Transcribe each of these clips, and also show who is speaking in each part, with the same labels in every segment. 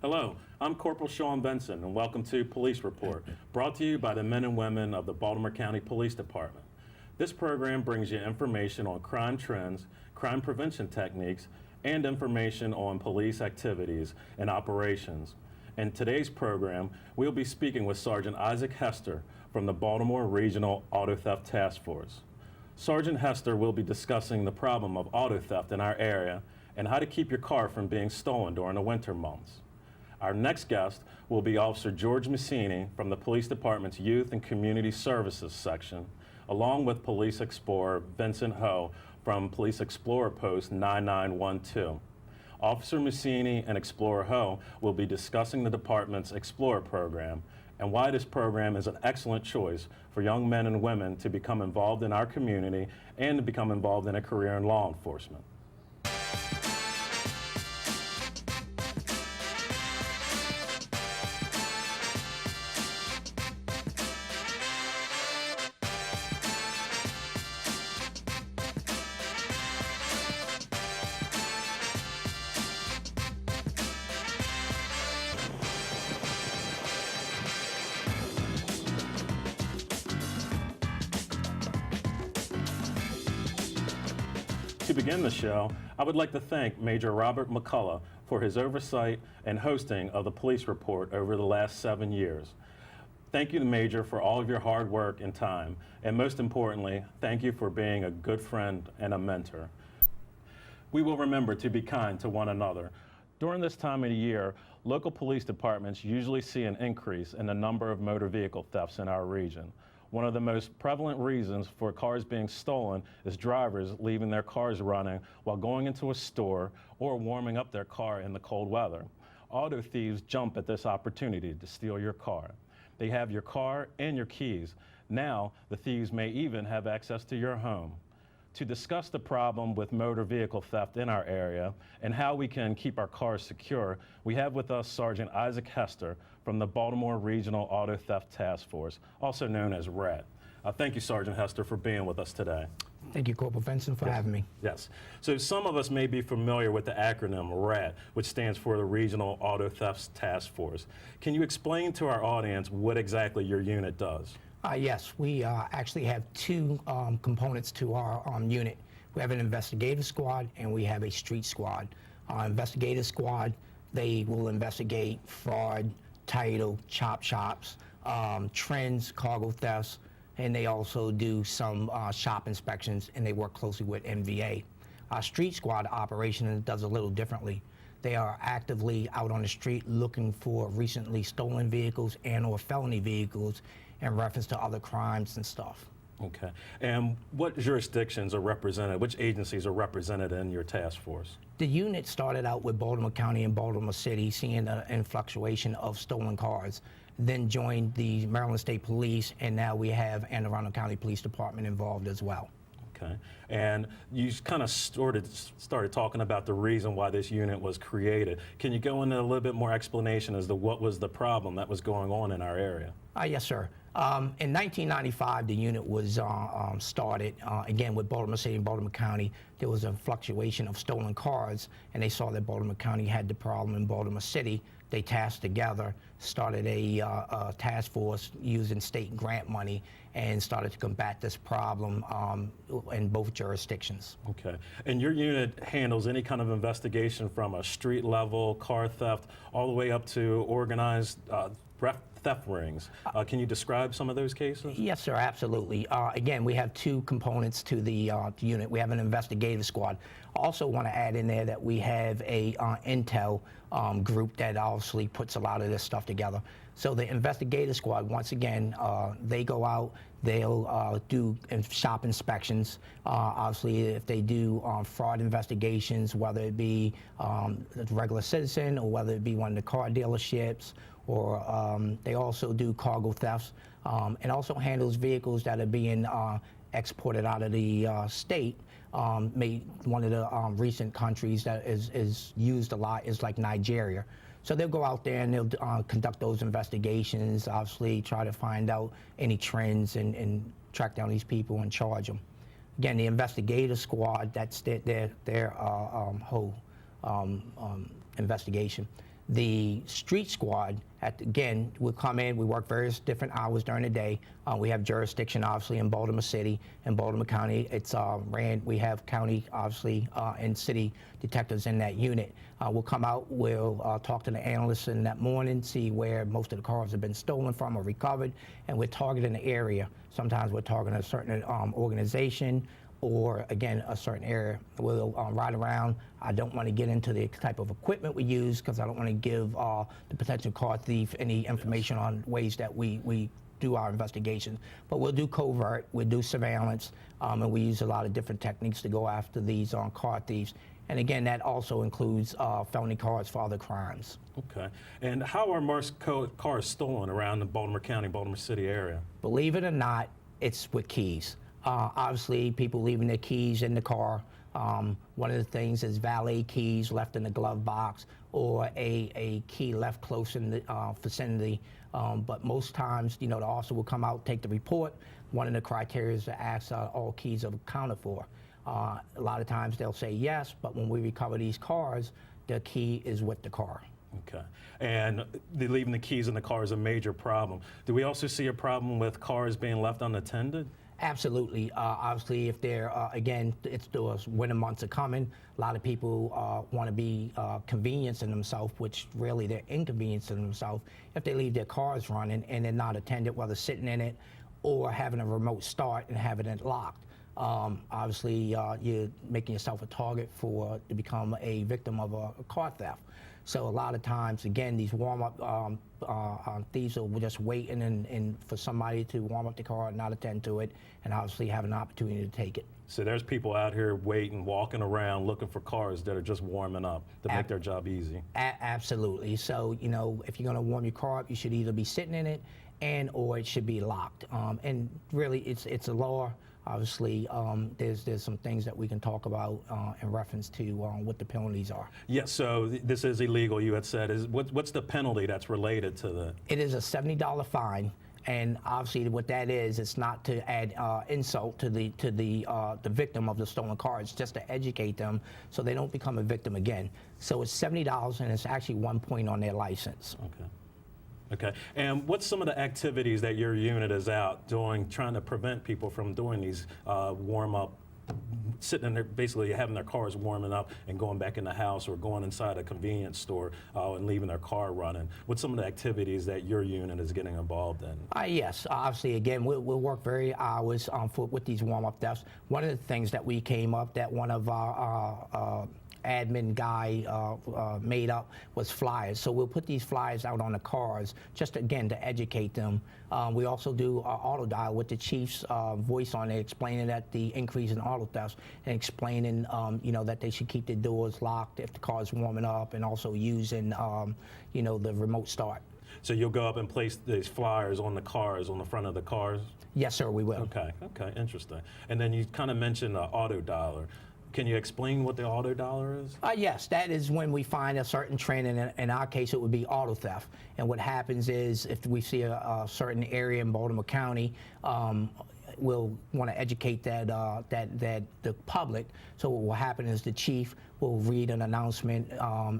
Speaker 1: Hello, I'm Corporal Sean Benson, and welcome to Police Report, brought to you by the men and women of the Baltimore County Police Department. This program brings you information on crime trends, crime prevention techniques, and information on police activities and operations. In today's program, we'll be speaking with Sergeant Isaac Hester from the Baltimore Regional Auto Theft Task Force. Sergeant Hester will be discussing the problem of auto theft in our area and how to keep your car from being stolen during the winter months. Our next guest will be Officer George Massini from the Police Department's Youth and Community Services section, along with Police Explorer Vincent Ho from Police Explorer Post 9912. Officer Massini and Explorer Ho will be discussing the department's Explorer program and why this program is an excellent choice for young men and women to become involved in our community and to become involved in a career in law enforcement. To begin the show, I would like to thank Major Robert McCullough for his oversight and hosting of the Police Report over the last 7 years. Thank you, Major, for all of your hard work and time, and most importantly, thank you for being a good friend and a mentor. We will remember to be kind to one another. During this time of the year, local police departments usually see an increase in the number of motor vehicle thefts in our region. One of the most prevalent reasons for cars being stolen is drivers leaving their cars running while going into a store or warming up their car in the cold weather. Auto thieves jump at this opportunity to steal your car. They have your car and your keys. Now, the thieves may even have access to your home. To discuss the problem with motor vehicle theft in our area and how we can keep our cars secure, we have with us Sergeant Isaac Hester from the Baltimore Regional Auto Theft Task Force, also known as RAT. Thank you, Sergeant Hester, for being with us today.
Speaker 2: Thank you, Corporal Benson, for having me.
Speaker 1: Yes. So some of us may be familiar with the acronym RAT, which stands for the Regional Auto Theft Task Force. Can you explain to our audience what exactly your unit does?
Speaker 2: Yes, we actually have two components to our unit. We have an investigative squad and we have a street squad. Our investigative squad, they will investigate fraud, title, chop shops, trends, cargo thefts, and they also do some shop inspections, and they work closely with MVA. Our street squad operation does a little differently. They are actively out on the street looking for recently stolen vehicles and or felony vehicles in reference to other crimes and stuff.
Speaker 1: Okay. And what jurisdictions are represented, which agencies are represented in your task force?
Speaker 2: The unit started out with Baltimore County and Baltimore City, seeing an fluctuation of stolen cars, then joined the Maryland State Police, and now we have Anne Arundel County Police Department involved as well.
Speaker 1: Okay. And you kind of started talking about the reason why this unit was created. Can you go into a little bit more explanation as to what was the problem that was going on in our area?
Speaker 2: Yes, sir. In 1995, the unit was started, again, with Baltimore City and Baltimore County. There was a fluctuation of stolen cars, and they saw that Baltimore County had the problem in Baltimore City. They tasked together, started a task force using state grant money, and started to combat this problem in both jurisdictions.
Speaker 1: Okay. And your unit handles any kind of investigation from a street level car theft all the way up to organized theft rings. Can you describe some of those cases?
Speaker 2: Yes, sir, absolutely. Again, we have two components to the unit. We have an investigative squad. I also want to add in there that we have a intel group that obviously puts a lot of this stuff together. So the investigative squad, once again, they go out, they'll do shop inspections. Obviously, if they do fraud investigations, whether it be a regular citizen or whether it be one of the car dealerships, or they also do cargo thefts, and also handles vehicles that are being exported out of the state. One of the recent countries that is used a lot is like Nigeria. So they'll go out there and they'll conduct those investigations, obviously try to find out any trends and track down these people and charge them. Again, the investigative squad, that's their whole investigation. The street squad, again, will come in. We work various different hours during the day. We have jurisdiction, obviously, in Baltimore City and Baltimore County. It's we have county, obviously, and city detectives in that unit. We'll come out. We'll talk to the analysts in that morning, see where most of the cars have been stolen from or recovered, and we're targeting the area. Sometimes we're targeting a certain organization, or again, a certain area. We'll ride around. I don't want to get into the type of equipment we use because I don't want to give the potential car thief any information on ways that we do our investigation. But we'll do covert, we'll do surveillance, and we use a lot of different techniques to go after these car thieves. And again, that also includes felony cars for other crimes.
Speaker 1: Okay. And how are most cars stolen around the Baltimore County, Baltimore City area?
Speaker 2: Believe it or not, it's with keys. Obviously, people leaving their keys in the car. One of the things is valet keys left in the glove box, or a key left close in the vicinity. But most times, the officer will come out, take the report. One of the criteria is to ask all keys are accounted for. A lot of times they'll say yes, but when we recover these cars, the key is with the car.
Speaker 1: Okay. And leaving the keys in the car is a major problem. Do we also see a problem with cars being left unattended?
Speaker 2: Absolutely. Obviously, if they're, again, it's the winter months are coming. A lot of people want to be conveniencing themselves, which really they're inconveniencing themselves if they leave their cars running and they're not attended, whether sitting in it or having a remote start and having it locked. Obviously, you're making yourself a target to become a victim of a car theft. So a lot of times, again, these warm-up thieves are just waiting and for somebody to warm up the car and not attend to it, and obviously have an opportunity to take it.
Speaker 1: So there's people out here waiting, walking around, looking for cars that are just warming up to make their job easy. Absolutely. So, if you're going to warm your car up, you should either be sitting in it or it should be locked. And really, it's a law. Obviously, there's some things that we can talk about in reference to what the penalties are. Yes, so this is illegal, you had said. What's the penalty that's related to that?
Speaker 2: It is a $70 fine, and obviously what that is, it's not to add insult to the victim of the stolen car. It's just to educate them so they don't become a victim again. So it's $70, and it's actually 1 point on their license.
Speaker 1: Okay. Okay, and what's some of the activities that your unit is out doing, trying to prevent people from doing these warm-up, sitting in there, basically having their cars warming up and going back in the house or going inside a convenience store and leaving their car running? What's some of the activities that your unit is getting involved in?
Speaker 2: Yes, obviously, again, we'll work very hours with these warm-up thefts. One of the things that we came up that one of our admin guy made up was flyers. So we'll put these flyers out on the cars, just again to educate them. We also do auto dial with the chief's voice on it, explaining that the increase in auto thefts and explaining that they should keep their doors locked if the car's warming up, and also using the remote start.
Speaker 1: So you'll go up and place these flyers on the cars, on the front of the cars?
Speaker 2: Yes, sir, we will.
Speaker 1: Okay, interesting. And then you kind of mentioned the auto dialer. Can you explain what the auto dialer is?
Speaker 2: Yes, that is when we find a certain trend, and in our case it would be auto theft. And what happens is, if we see a certain area in Baltimore County, we'll want to educate that the public. So what will happen is the chief will read an announcement,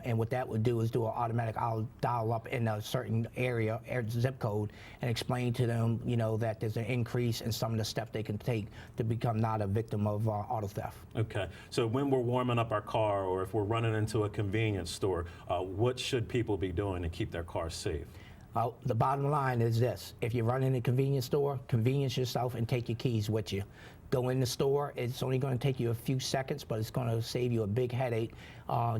Speaker 2: and what that would do is do an automatic dial up in a certain area, zip code, and explain to them, that there's an increase in some of the steps they can take to become not a victim of auto theft.
Speaker 1: Okay, so when we're warming up our car, or if we're running into a convenience store, what should people be doing to keep their cars safe?
Speaker 2: The bottom line is this: if you run in a convenience store, convenience yourself and take your keys with you. Go in the store. It's only going to take you a few seconds, but it's going to save you a big headache.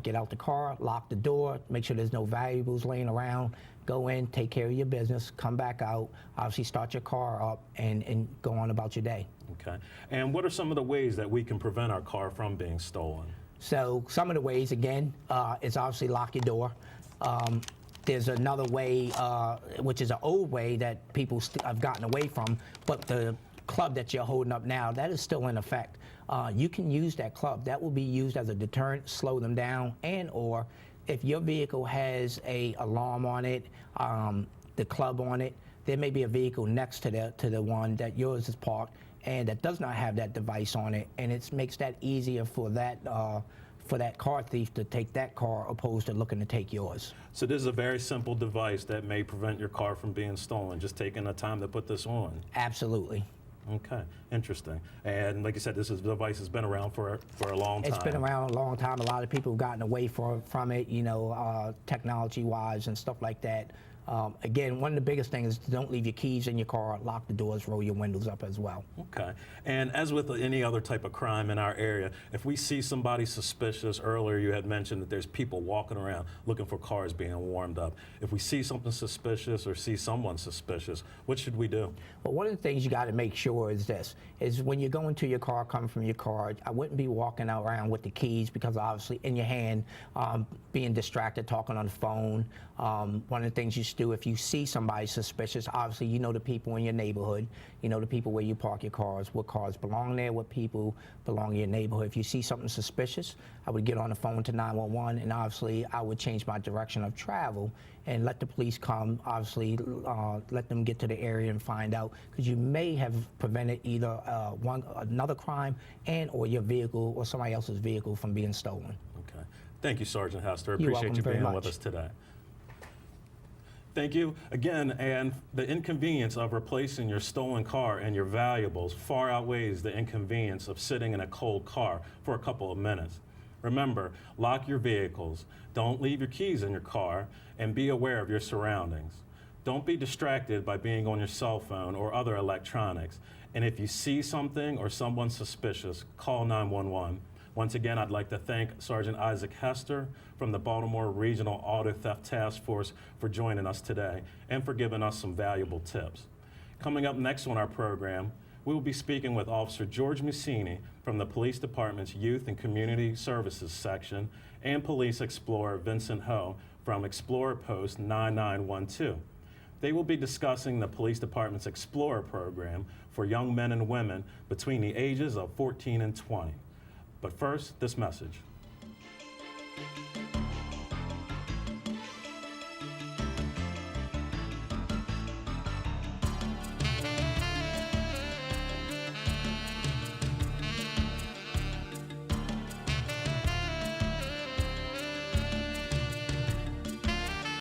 Speaker 2: Get out the car, lock the door, make sure there's no valuables laying around. Go in, take care of your business, come back out, obviously start your car up, and go on about your day.
Speaker 1: Okay. And what are some of the ways that we can prevent our car from being stolen?
Speaker 2: So some of the ways, again, is obviously lock your door. There's another way, which is an old way that people have gotten away from, but the club that you're holding up now, that is still in effect. You can use that club. That will be used as a deterrent, slow them down, and or if your vehicle has a alarm on it, the club on it, there may be a vehicle next to the one that yours is parked and that does not have that device on it, and it makes that easier for that for that car thief to take that car opposed to looking to take yours.
Speaker 1: So this is a very simple device that may prevent your car from being stolen, just taking the time to put this on.
Speaker 2: Absolutely.
Speaker 1: Okay, interesting. And like you said, this device has been around for a long time.
Speaker 2: It's been around a long time. A lot of people have gotten away from it, you know, technology-wise and stuff like that. Again, one of the biggest things is don't leave your keys in your car, lock the doors, roll your windows up as well.
Speaker 1: Okay. And as with any other type of crime in our area, if we see somebody suspicious, earlier you had mentioned that there's people walking around looking for cars being warmed up. If we see something suspicious or see someone suspicious, what should we do?
Speaker 2: Well, one of the things you got to make sure is this, is when you're going to your car, coming from your car, I wouldn't be walking around with the keys because obviously in your hand, being distracted, talking on the phone. One of the things you should do if you see somebody suspicious, obviously you know the people in your neighborhood, you know the people where you park your cars, what cars belong there, what people belong in your neighborhood. If you see something suspicious, I would get on the phone to 911 and obviously I would change my direction of travel and let the police come, obviously let them get to the area and find out, because you may have prevented either another crime and or your vehicle or somebody else's vehicle from being stolen.
Speaker 1: Okay. Thank you, Sergeant Hester. I
Speaker 2: You're
Speaker 1: appreciate
Speaker 2: welcome
Speaker 1: you
Speaker 2: very
Speaker 1: being
Speaker 2: much.
Speaker 1: with us today. Thank you again, and the inconvenience of replacing your stolen car and your valuables far outweighs the inconvenience of sitting in a cold car for a couple of minutes. Remember, lock your vehicles, don't leave your keys in your car, and be aware of your surroundings. Don't be distracted by being on your cell phone or other electronics, and if you see something or someone suspicious, call 911. Once again, I'd like to thank Sergeant Isaac Hester from the Baltimore Regional Auto Theft Task Force for joining us today and for giving us some valuable tips. Coming up next on our program, we will be speaking with Officer George Mussini from the Police Department's Youth and Community Services section and Police Explorer Vincent Ho from Explorer Post 9912. They will be discussing the Police Department's Explorer program for young men and women between the ages of 14 and 20. But first, this message.